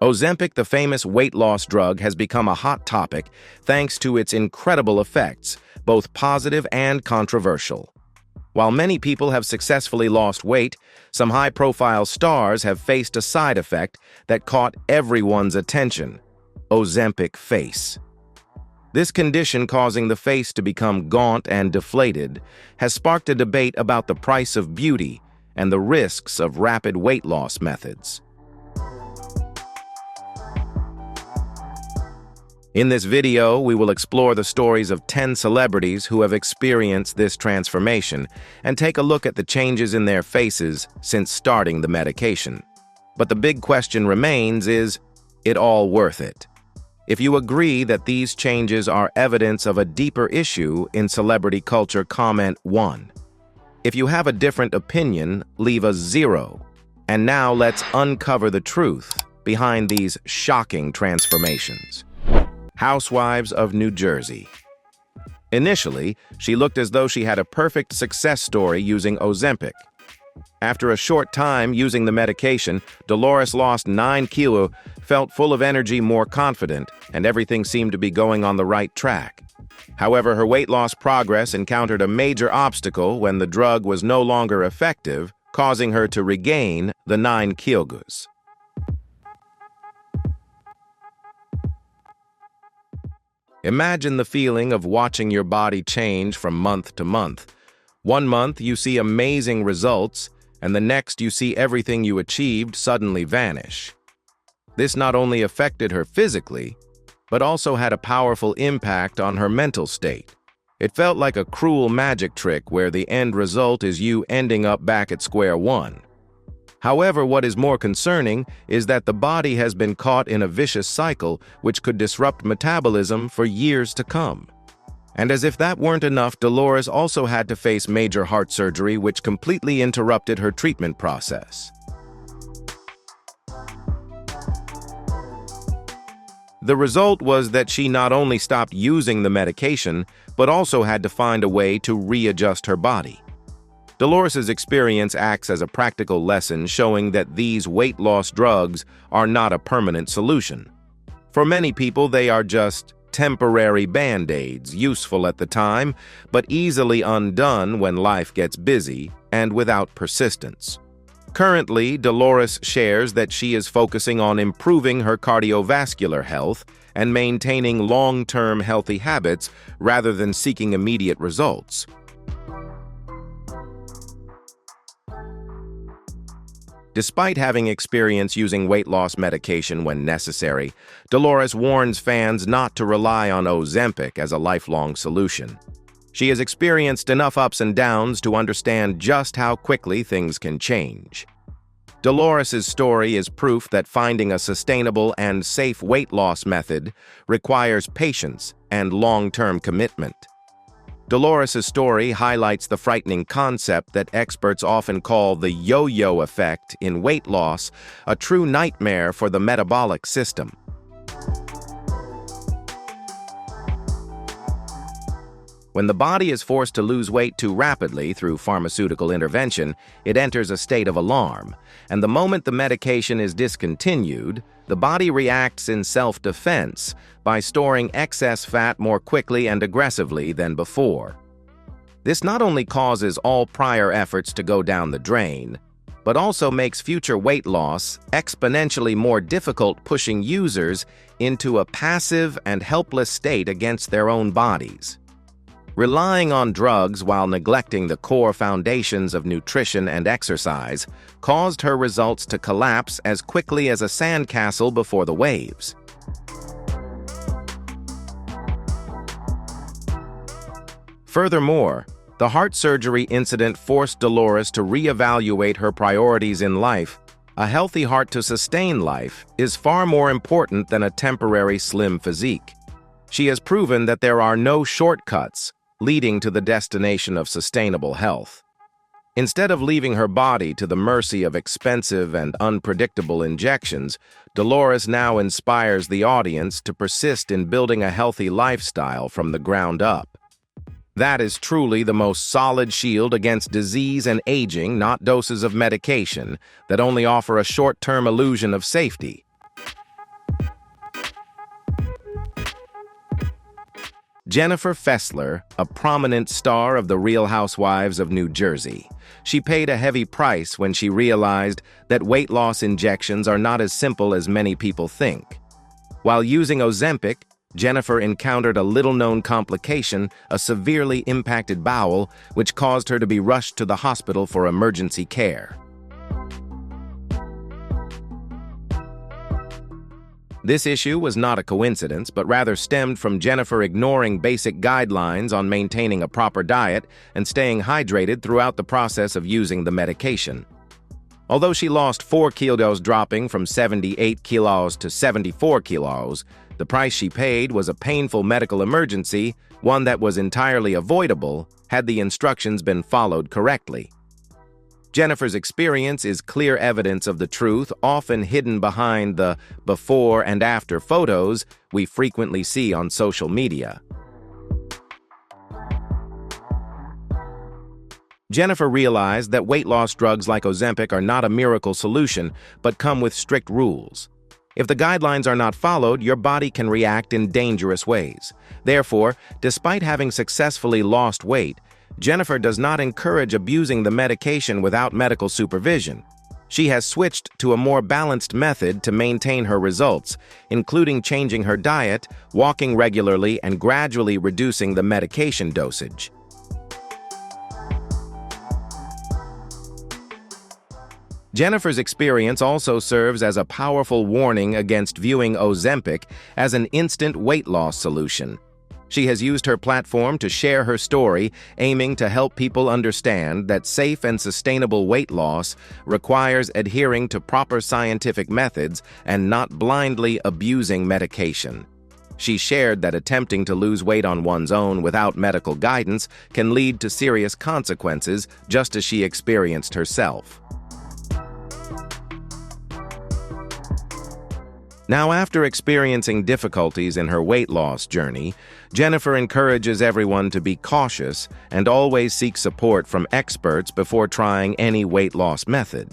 Ozempic, the famous weight loss drug, has become a hot topic thanks to its incredible effects, both positive and controversial. While many people have successfully lost weight, some high-profile stars have faced a side effect that caught everyone's attention: Ozempic face. This condition, causing the face to become gaunt and deflated, has sparked a debate about the price of beauty and the risks of rapid weight loss methods. In this video, we will explore the stories of 10 celebrities who have experienced this transformation and take a look at the changes in their faces since starting the medication. But the big question remains: is it all worth it? If you agree that these changes are evidence of a deeper issue in celebrity culture, comment 1. If you have a different opinion, leave a 0. And now let's uncover the truth behind these shocking transformations. Housewives of New Jersey. Initially, she looked as though she had a perfect success story using Ozempic. After a short time using the medication, Dolores lost 9 kilos, felt full of energy, more confident, and everything seemed to be going on the right track. However, her weight loss progress encountered a major obstacle when the drug was no longer effective, causing her to regain the 9 kilos. Imagine the feeling of watching your body change from month to month. One month you see amazing results, and the next you see everything you achieved suddenly vanish. This not only affected her physically, but also had a powerful impact on her mental state. It felt like a cruel magic trick where the end result is you ending up back at square one. However, what is more concerning is that the body has been caught in a vicious cycle which could disrupt metabolism for years to come. And as if that weren't enough, Dolores also had to face major heart surgery which completely interrupted her treatment process. The result was that she not only stopped using the medication, but also had to find a way to readjust her body. Dolores's experience acts as a practical lesson showing that these weight loss drugs are not a permanent solution. For many people, they are just temporary band-aids, useful at the time, but easily undone when life gets busy and without persistence. Currently, Dolores shares that she is focusing on improving her cardiovascular health and maintaining long-term healthy habits rather than seeking immediate results. Despite having experience using weight loss medication when necessary, Dolores warns fans not to rely on Ozempic as a lifelong solution. She has experienced enough ups and downs to understand just how quickly things can change. Dolores's story is proof that finding a sustainable and safe weight loss method requires patience and long-term commitment. Dolores's story highlights the frightening concept that experts often call the yo-yo effect in weight loss, a true nightmare for the metabolic system. When the body is forced to lose weight too rapidly through pharmaceutical intervention, it enters a state of alarm, and the moment the medication is discontinued, the body reacts in self-defense by storing excess fat more quickly and aggressively than before. This not only causes all prior efforts to go down the drain, but also makes future weight loss exponentially more difficult, pushing users into a passive and helpless state against their own bodies. Relying on drugs while neglecting the core foundations of nutrition and exercise caused her results to collapse as quickly as a sandcastle before the waves. Furthermore, the heart surgery incident forced Dolores to reevaluate her priorities in life. A healthy heart to sustain life is far more important than a temporary slim physique. She has proven that there are no shortcuts leading to the destination of sustainable health. Instead of leaving her body to the mercy of expensive and unpredictable injections, Dolores now inspires the audience to persist in building a healthy lifestyle from the ground up. That is truly the most solid shield against disease and aging, not doses of medication that only offer a short-term illusion of safety. Jennifer Fessler, a prominent star of The Real Housewives of New Jersey. She paid a heavy price when she realized that weight loss injections are not as simple as many people think. While using Ozempic, Jennifer encountered a little-known complication, a severely impacted bowel, which caused her to be rushed to the hospital for emergency care. This issue was not a coincidence, but rather stemmed from Jennifer ignoring basic guidelines on maintaining a proper diet and staying hydrated throughout the process of using the medication. Although she lost 4 kilos, dropping from 78 kilos to 74 kilos, the price she paid was a painful medical emergency, one that was entirely avoidable had the instructions been followed correctly. Jennifer's experience is clear evidence of the truth, often hidden behind the before and after photos we frequently see on social media. Jennifer realized that weight loss drugs like Ozempic are not a miracle solution, but come with strict rules. If the guidelines are not followed, your body can react in dangerous ways. Therefore, despite having successfully lost weight, Jennifer does not encourage abusing the medication without medical supervision. She has switched to a more balanced method to maintain her results, including changing her diet, walking regularly, and gradually reducing the medication dosage. Jennifer's experience also serves as a powerful warning against viewing Ozempic as an instant weight loss solution. She has used her platform to share her story, aiming to help people understand that safe and sustainable weight loss requires adhering to proper scientific methods and not blindly abusing medication. She shared that attempting to lose weight on one's own without medical guidance can lead to serious consequences, just as she experienced herself. Now, after experiencing difficulties in her weight loss journey, Jennifer encourages everyone to be cautious and always seek support from experts before trying any weight loss method.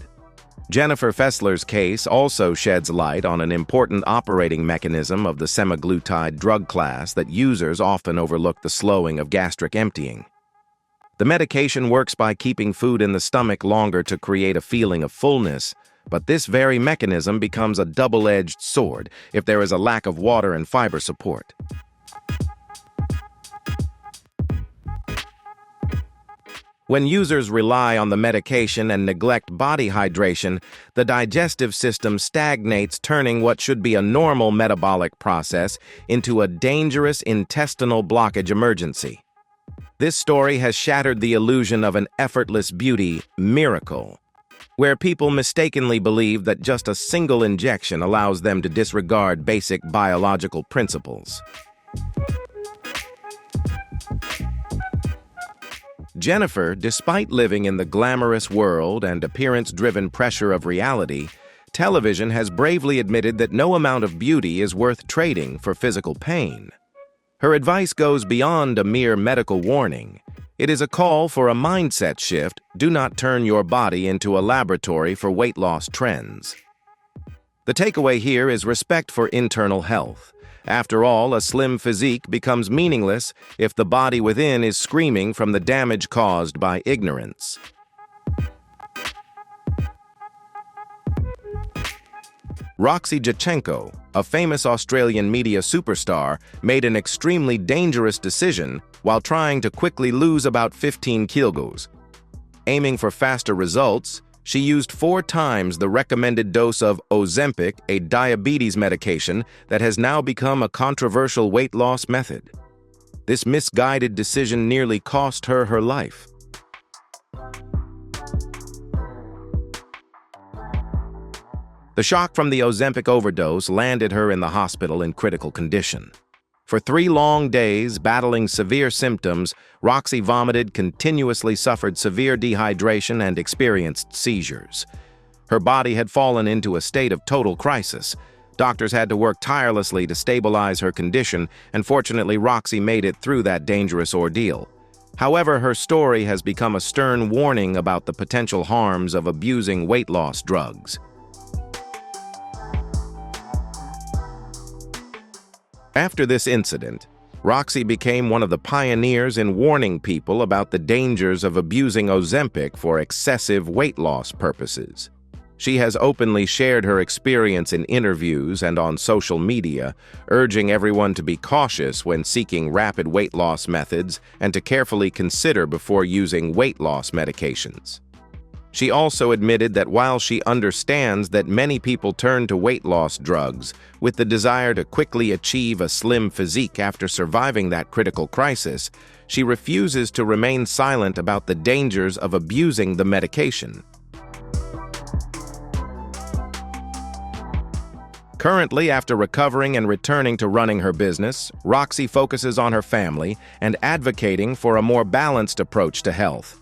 Jennifer Fessler's case also sheds light on an important operating mechanism of the semaglutide drug class that users often overlook: the slowing of gastric emptying. The medication works by keeping food in the stomach longer to create a feeling of fullness, but this very mechanism becomes a double-edged sword if there is a lack of water and fiber support. When users rely on the medication and neglect body hydration, the digestive system stagnates, turning what should be a normal metabolic process into a dangerous intestinal blockage emergency. This story has shattered the illusion of an effortless beauty miracle, where people mistakenly believe that just a single injection allows them to disregard basic biological principles. Jennifer, despite living in the glamorous world and appearance-driven pressure of reality, television has bravely admitted that no amount of beauty is worth trading for physical pain. Her advice goes beyond a mere medical warning. It is a call for a mindset shift. Do not turn your body into a laboratory for weight loss trends. The takeaway here is respect for internal health. After all, a slim physique becomes meaningless if the body within is screaming from the damage caused by ignorance. Roxy Jachenko, a famous Australian media superstar, made an extremely dangerous decision while trying to quickly lose about 15 kilograms. Aiming for faster results, she used 4 times the recommended dose of Ozempic, a diabetes medication that has now become a controversial weight loss method. This misguided decision nearly cost her her life. The shock from the Ozempic overdose landed her in the hospital in critical condition. For 3 long days, battling severe symptoms, Roxy vomited, continuously suffered severe dehydration, and experienced seizures. Her body had fallen into a state of total crisis. Doctors had to work tirelessly to stabilize her condition, and fortunately, Roxy made it through that dangerous ordeal. However, her story has become a stern warning about the potential harms of abusing weight loss drugs. After this incident, Roxy became one of the pioneers in warning people about the dangers of abusing Ozempic for excessive weight loss purposes. She has openly shared her experience in interviews and on social media, urging everyone to be cautious when seeking rapid weight loss methods and to carefully consider before using weight loss medications. She also admitted that while she understands that many people turn to weight loss drugs with the desire to quickly achieve a slim physique after surviving that critical crisis, she refuses to remain silent about the dangers of abusing the medication. Currently, after recovering and returning to running her business, Roxy focuses on her family and advocating for a more balanced approach to health.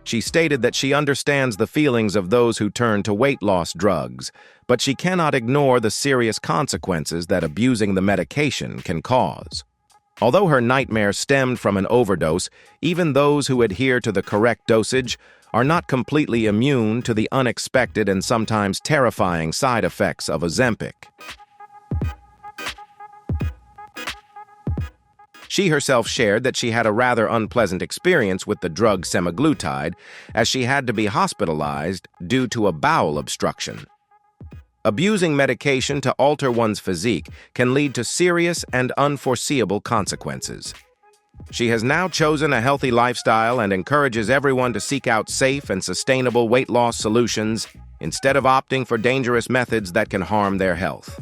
She stated that she understands the feelings of those who turn to weight loss drugs, but she cannot ignore the serious consequences that abusing the medication can cause. Although her nightmare stemmed from an overdose, even those who adhere to the correct dosage are not completely immune to the unexpected and sometimes terrifying side effects of Ozempic. She herself shared that she had a rather unpleasant experience with the drug semaglutide, as she had to be hospitalized due to a bowel obstruction. Abusing medication to alter one's physique can lead to serious and unforeseeable consequences. She has now chosen a healthy lifestyle and encourages everyone to seek out safe and sustainable weight loss solutions instead of opting for dangerous methods that can harm their health.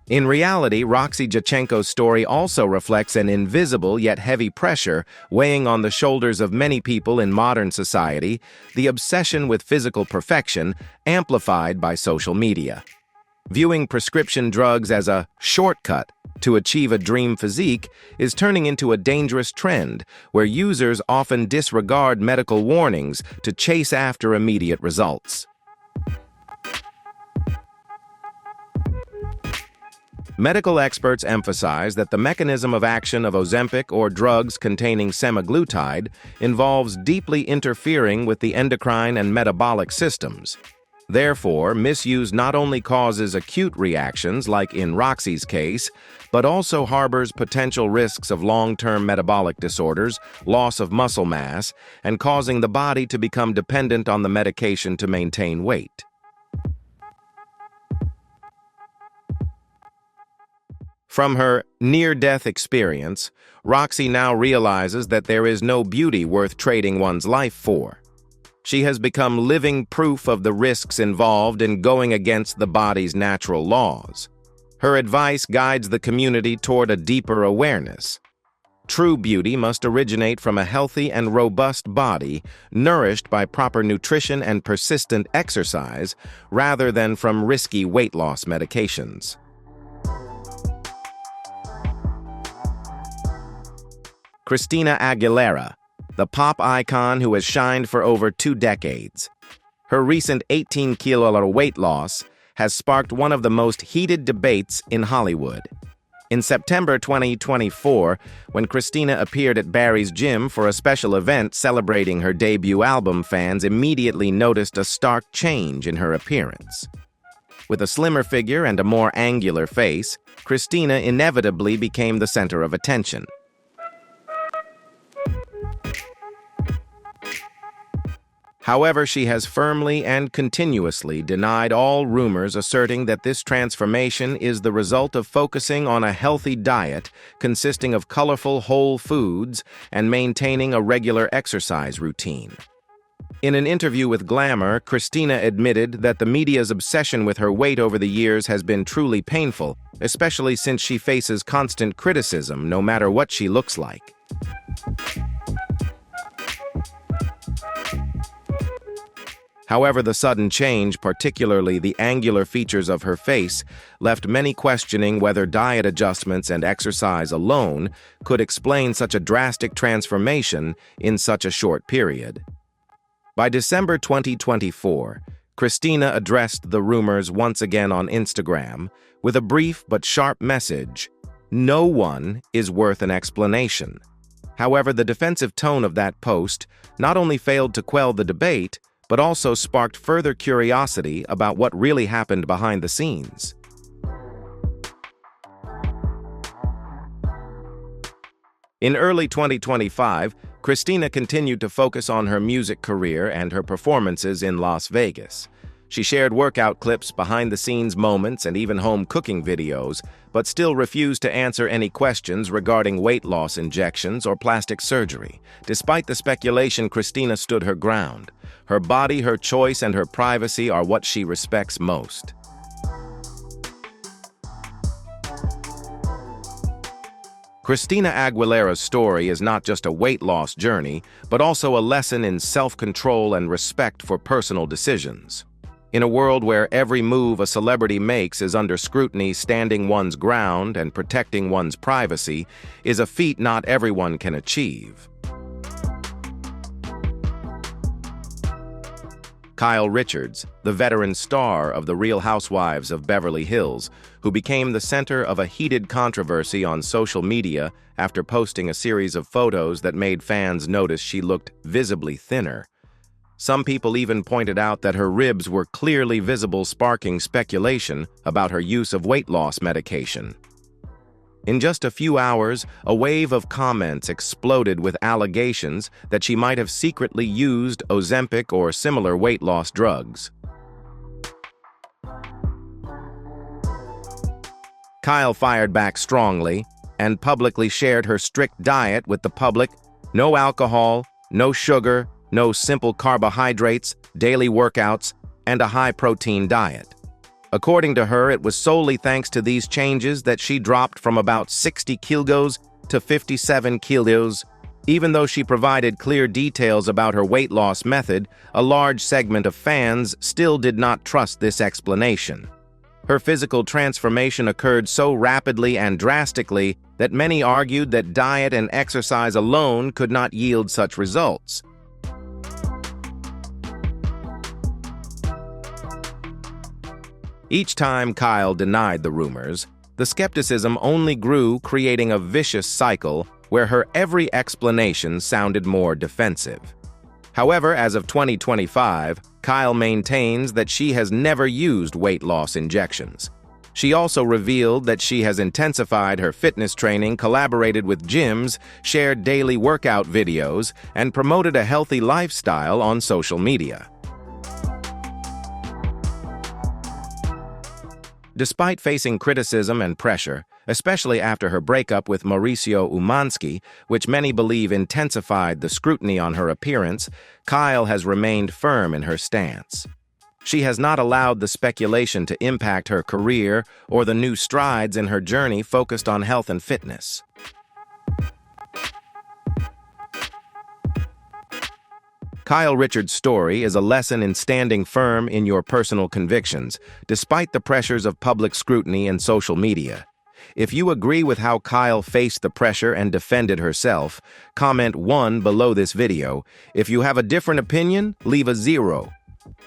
In reality, Roxy Jachenko's story also reflects an invisible yet heavy pressure weighing on the shoulders of many people in modern society, the obsession with physical perfection amplified by social media. Viewing prescription drugs as a shortcut to achieve a dream physique is turning into a dangerous trend where users often disregard medical warnings to chase after immediate results. Medical experts emphasize that the mechanism of action of Ozempic or drugs containing semaglutide involves deeply interfering with the endocrine and metabolic systems. Therefore, misuse not only causes acute reactions, like in Roxy's case, but also harbors potential risks of long-term metabolic disorders, loss of muscle mass, and causing the body to become dependent on the medication to maintain weight. From her near-death experience, Roxy now realizes that there is no beauty worth trading one's life for. She has become living proof of the risks involved in going against the body's natural laws. Her advice guides the community toward a deeper awareness. True beauty must originate from a healthy and robust body, nourished by proper nutrition and persistent exercise, rather than from risky weight loss medications. Christina Aguilera, the pop icon who has shined for over 2 decades. Her recent 18-kilo weight loss has sparked one of the most heated debates in Hollywood. In September 2024, when Christina appeared at Barry's gym for a special event celebrating her debut album, fans immediately noticed a stark change in her appearance. With a slimmer figure and a more angular face, Christina inevitably became the center of attention. However, she has firmly and continuously denied all rumors asserting that this transformation is the result of focusing on a healthy diet consisting of colorful whole foods and maintaining a regular exercise routine. In an interview with Glamour, Christina admitted that the media's obsession with her weight over the years has been truly painful, especially since she faces constant criticism no matter what she looks like. However, the sudden change, particularly the angular features of her face, left many questioning whether diet adjustments and exercise alone could explain such a drastic transformation in such a short period. By December 2024, Christina addressed the rumors once again on Instagram with a brief but sharp message: "No one is worth an explanation." However, the defensive tone of that post not only failed to quell the debate, but also sparked further curiosity about what really happened behind the scenes. In early 2025, Christina continued to focus on her music career and her performances in Las Vegas. She shared workout clips, behind-the-scenes moments, and even home cooking videos, but still refused to answer any questions regarding weight loss injections or plastic surgery. Despite the speculation, Christina stood her ground. Her body, her choice, and her privacy are what she respects most. Christina Aguilera's story is not just a weight loss journey, but also a lesson in self-control and respect for personal decisions. In a world where every move a celebrity makes is under scrutiny, standing one's ground and protecting one's privacy is a feat not everyone can achieve. Kyle Richards, the veteran star of The Real Housewives of Beverly Hills, who became the center of a heated controversy on social media after posting a series of photos that made fans notice she looked visibly thinner. Some people even pointed out that her ribs were clearly visible, sparking speculation about her use of weight loss medication. In just a few hours, a wave of comments exploded with allegations that she might have secretly used Ozempic or similar weight loss drugs. Kyle fired back strongly and publicly shared her strict diet with the public: no alcohol, no sugar, no simple carbohydrates, daily workouts, and a high-protein diet. According to her, it was solely thanks to these changes that she dropped from about 60 kilos to 57 kilos. Even though she provided clear details about her weight loss method, a large segment of fans still did not trust this explanation. Her physical transformation occurred so rapidly and drastically that many argued that diet and exercise alone could not yield such results. Each time Kyle denied the rumors, the skepticism only grew, creating a vicious cycle where her every explanation sounded more defensive. However, as of 2025, Kyle maintains that she has never used weight loss injections. She also revealed that she has intensified her fitness training, collaborated with gyms, shared daily workout videos, and promoted a healthy lifestyle on social media. Despite facing criticism and pressure, especially after her breakup with Mauricio Umansky, which many believe intensified the scrutiny on her appearance, Kyle has remained firm in her stance. She has not allowed the speculation to impact her career or the new strides in her journey focused on health and fitness. Kyle Richards' story is a lesson in standing firm in your personal convictions, despite the pressures of public scrutiny and social media. If you agree with how Kyle faced the pressure and defended herself, comment 1 below this video. If you have a different opinion, leave a 0.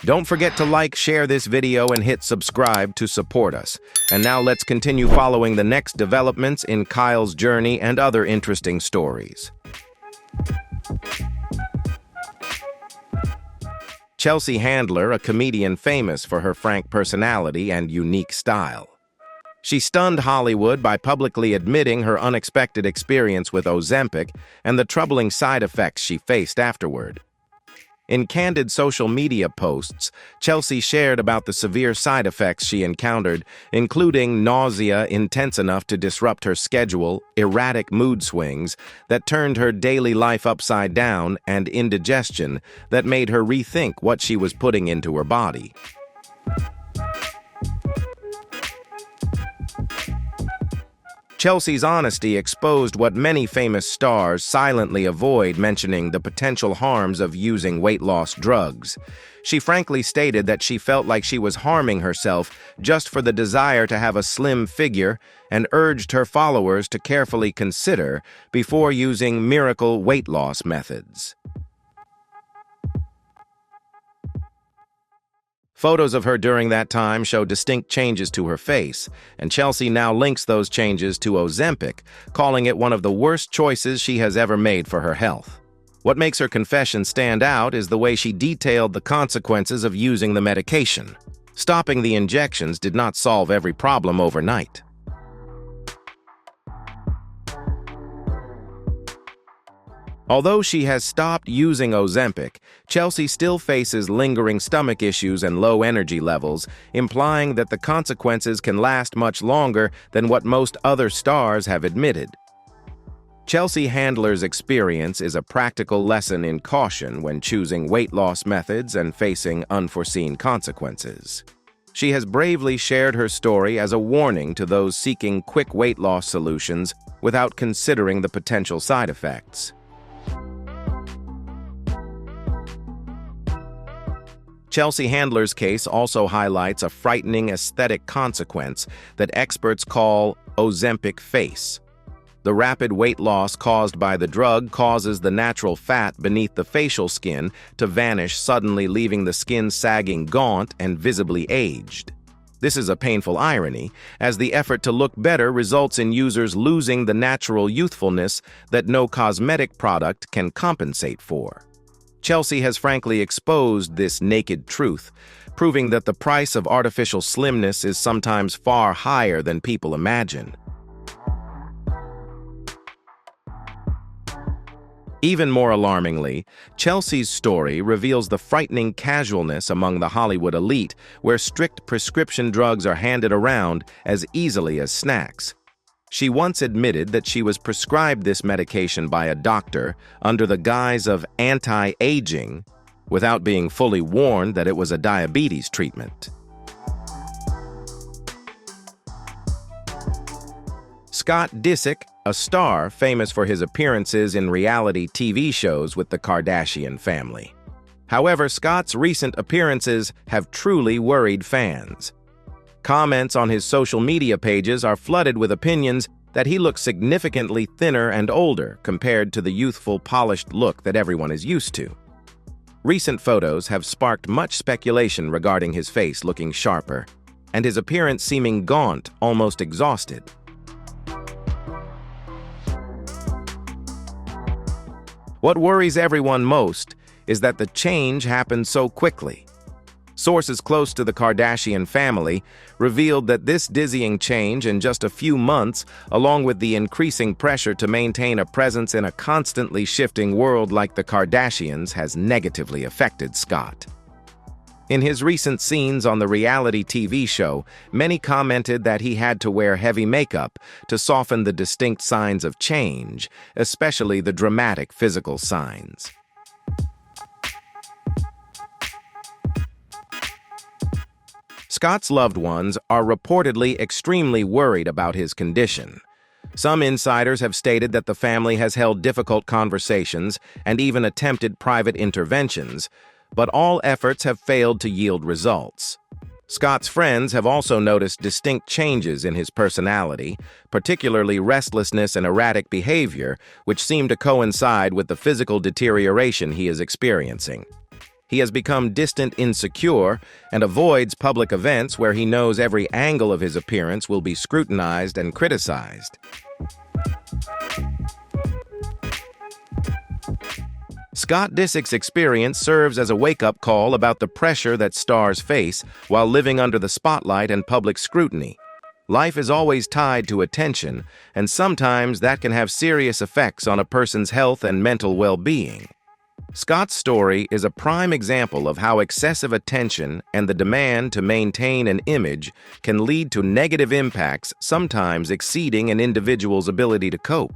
Don't forget to like, share this video, and hit subscribe to support us. And now let's continue following the next developments in Kyle's journey and other interesting stories. Chelsea Handler, a comedian famous for her frank personality and unique style. She stunned Hollywood by publicly admitting her unexpected experience with Ozempic and the troubling side effects she faced afterward. In candid social media posts, Chelsea shared about the severe side effects she encountered, including nausea intense enough to disrupt her schedule, erratic mood swings that turned her daily life upside down, and indigestion that made her rethink what she was putting into her body. Chelsea's honesty exposed what many famous stars silently avoid mentioning: the potential harms of using weight loss drugs. She frankly stated that she felt like she was harming herself just for the desire to have a slim figure, and urged her followers to carefully consider before using miracle weight loss methods. Photos of her during that time show distinct changes to her face, and Chelsea now links those changes to Ozempic, calling it one of the worst choices she has ever made for her health. What makes her confession stand out is the way she detailed the consequences of using the medication. Stopping the injections did not solve every problem overnight. Although she has stopped using Ozempic, Chelsea still faces lingering stomach issues and low energy levels, implying that the consequences can last much longer than what most other stars have admitted. Chelsea Handler's experience is a practical lesson in caution when choosing weight loss methods and facing unforeseen consequences. She has bravely shared her story as a warning to those seeking quick weight loss solutions without considering the potential side effects. Chelsea Handler's case also highlights a frightening aesthetic consequence that experts call Ozempic face. The rapid weight loss caused by the drug causes the natural fat beneath the facial skin to vanish suddenly, leaving the skin sagging gaunt and visibly aged. This is a painful irony, as the effort to look better results in users losing the natural youthfulness that no cosmetic product can compensate for. Chelsea has frankly exposed this naked truth, proving that the price of artificial slimness is sometimes far higher than people imagine. Even more alarmingly, Chelsea's story reveals the frightening casualness among the Hollywood elite, where strict prescription drugs are handed around as easily as snacks. She once admitted that she was prescribed this medication by a doctor under the guise of anti-aging, without being fully warned that it was a diabetes treatment. Scott Disick, a star famous for his appearances in reality TV shows with the Kardashian family. However, Scott's recent appearances have truly worried fans. Comments on his social media pages are flooded with opinions that he looks significantly thinner and older compared to the youthful, polished look that everyone is used to. Recent photos have sparked much speculation regarding his face looking sharper, and his appearance seeming gaunt, almost exhausted. What worries everyone most is that the change happened so quickly. Sources close to the Kardashian family revealed that this dizzying change in just a few months, along with the increasing pressure to maintain a presence in a constantly shifting world like the Kardashians, has negatively affected Scott. In his recent scenes on the reality TV show, many commented that he had to wear heavy makeup to soften the distinct signs of change, especially the dramatic physical signs. Scott's loved ones are reportedly extremely worried about his condition. Some insiders have stated that the family has held difficult conversations and even attempted private interventions, but all efforts have failed to yield results. Scott's friends have also noticed distinct changes in his personality, particularly restlessness and erratic behavior, which seem to coincide with the physical deterioration he is experiencing. He has become distant, insecure, and avoids public events where he knows every angle of his appearance will be scrutinized and criticized. Scott Disick's experience serves as a wake-up call about the pressure that stars face while living under the spotlight and public scrutiny. Life is always tied to attention, and sometimes that can have serious effects on a person's health and mental well-being. Scott's story is a prime example of how excessive attention and the demand to maintain an image can lead to negative impacts, sometimes exceeding an individual's ability to cope.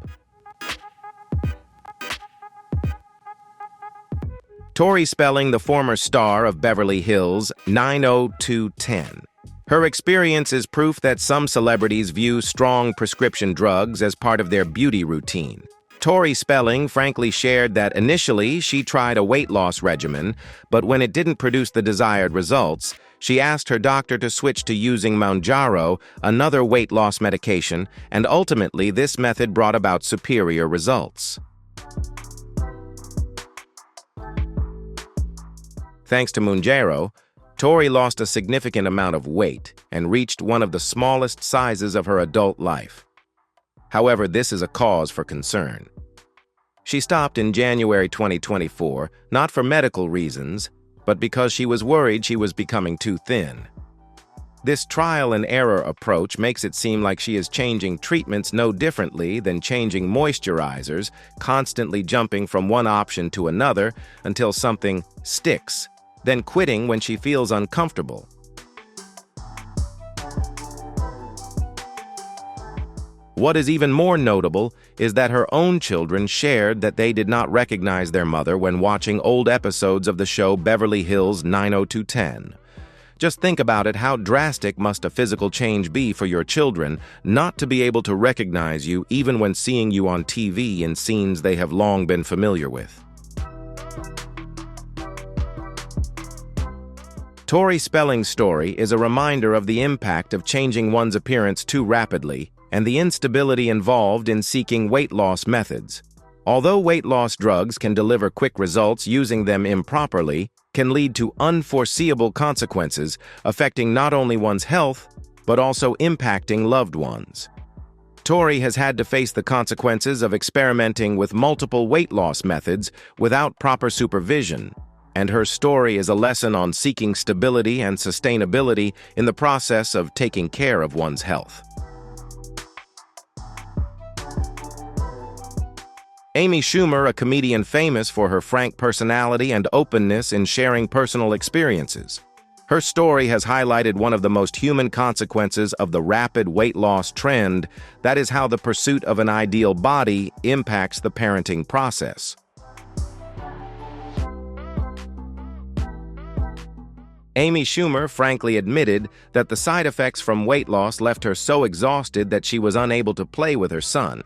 Tori Spelling, the former star of Beverly Hills 90210. Her experience is proof that some celebrities view strong prescription drugs as part of their beauty routine. Tori Spelling frankly shared that initially she tried a weight loss regimen, but when it didn't produce the desired results, she asked her doctor to switch to using Mounjaro, another weight loss medication, and ultimately this method brought about superior results. Thanks to Mounjaro, Tori lost a significant amount of weight and reached one of the smallest sizes of her adult life. However, this is a cause for concern. She stopped in January 2024, not for medical reasons, but because she was worried she was becoming too thin. This trial-and-error approach makes it seem like she is changing treatments no differently than changing moisturizers, constantly jumping from one option to another until something sticks, then quitting when she feels uncomfortable. What is even more notable is that her own children shared that they did not recognize their mother when watching old episodes of the show Beverly Hills 90210. Just think about it, how drastic must a physical change be for your children not to be able to recognize you even when seeing you on TV in scenes they have long been familiar with. Tori Spelling's story is a reminder of the impact of changing one's appearance too rapidly and the instability involved in seeking weight loss methods. Although weight loss drugs can deliver quick results, using them improperly can lead to unforeseeable consequences affecting not only one's health, but also impacting loved ones. Tori has had to face the consequences of experimenting with multiple weight loss methods without proper supervision, and her story is a lesson on seeking stability and sustainability in the process of taking care of one's health. Amy Schumer, a comedian famous for her frank personality and openness in sharing personal experiences. Her story has highlighted one of the most human consequences of the rapid weight loss trend, that is how the pursuit of an ideal body impacts the parenting process. Amy Schumer frankly admitted that the side effects from weight loss left her so exhausted that she was unable to play with her son.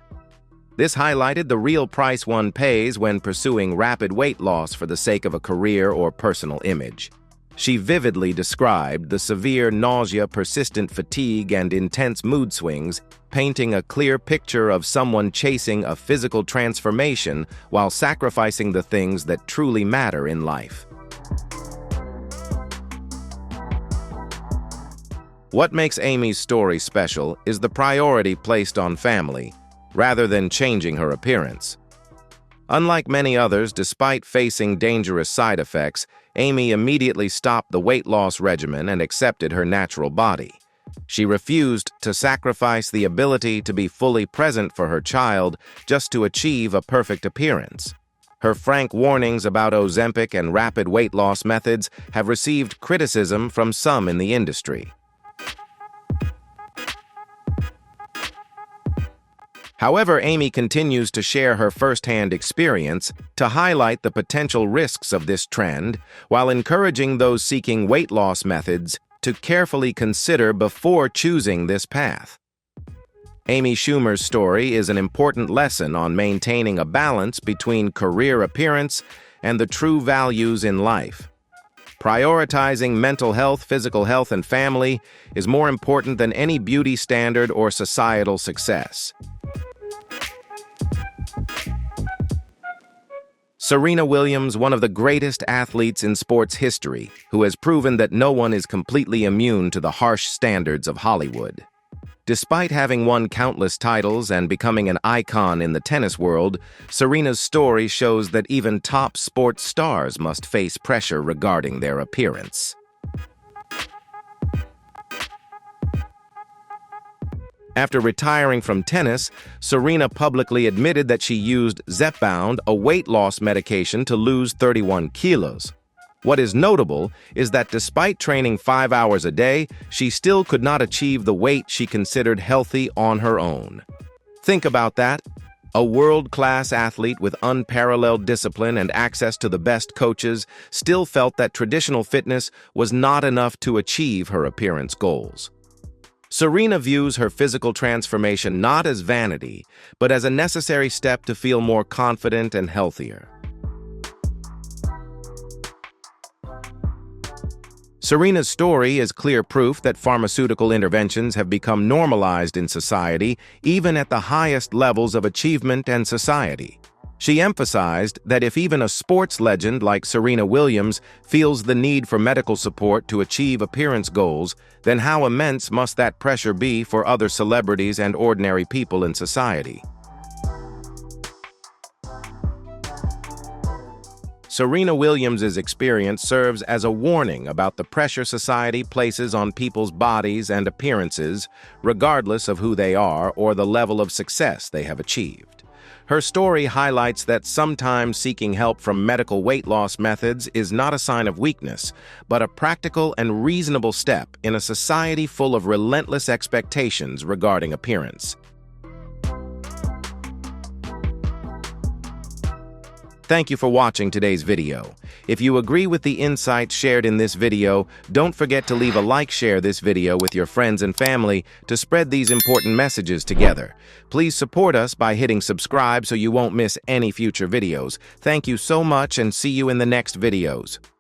This highlighted the real price one pays when pursuing rapid weight loss for the sake of a career or personal image. She vividly described the severe nausea, persistent fatigue, and intense mood swings, painting a clear picture of someone chasing a physical transformation while sacrificing the things that truly matter in life. What makes Amy's story special is the priority placed on family, rather than changing her appearance. Unlike many others, despite facing dangerous side effects, Amy immediately stopped the weight loss regimen and accepted her natural body. She refused to sacrifice the ability to be fully present for her child just to achieve a perfect appearance. Her frank warnings about Ozempic and rapid weight loss methods have received criticism from some in the industry. However, Amy continues to share her first-hand experience to highlight the potential risks of this trend, while encouraging those seeking weight loss methods to carefully consider before choosing this path. Amy Schumer's story is an important lesson on maintaining a balance between career appearance and the true values in life. Prioritizing mental health, physical health, and family is more important than any beauty standard or societal success. Serena Williams, one of the greatest athletes in sports history, who has proven that no one is completely immune to the harsh standards of Hollywood. Despite having won countless titles and becoming an icon in the tennis world, Serena's story shows that even top sports stars must face pressure regarding their appearance. After retiring from tennis, Serena publicly admitted that she used Zepbound, a weight loss medication, to lose 31 kilos. What is notable is that despite training 5 hours a day, she still could not achieve the weight she considered healthy on her own. Think about that. A world-class athlete with unparalleled discipline and access to the best coaches still felt that traditional fitness was not enough to achieve her appearance goals. Serena views her physical transformation not as vanity, but as a necessary step to feel more confident and healthier. Serena's story is clear proof that pharmaceutical interventions have become normalized in society, even at the highest levels of achievement and society. She emphasized that if even a sports legend like Serena Williams feels the need for medical support to achieve appearance goals, then how immense must that pressure be for other celebrities and ordinary people in society? Serena Williams' experience serves as a warning about the pressure society places on people's bodies and appearances, regardless of who they are or the level of success they have achieved. Her story highlights that sometimes seeking help from medical weight loss methods is not a sign of weakness, but a practical and reasonable step in a society full of relentless expectations regarding appearance. Thank you for watching today's video. If you agree with the insights shared in this video, don't forget to leave a like, share this video with your friends and family to spread these important messages together. Please support us by hitting subscribe so you won't miss any future videos. Thank you so much and see you in the next videos.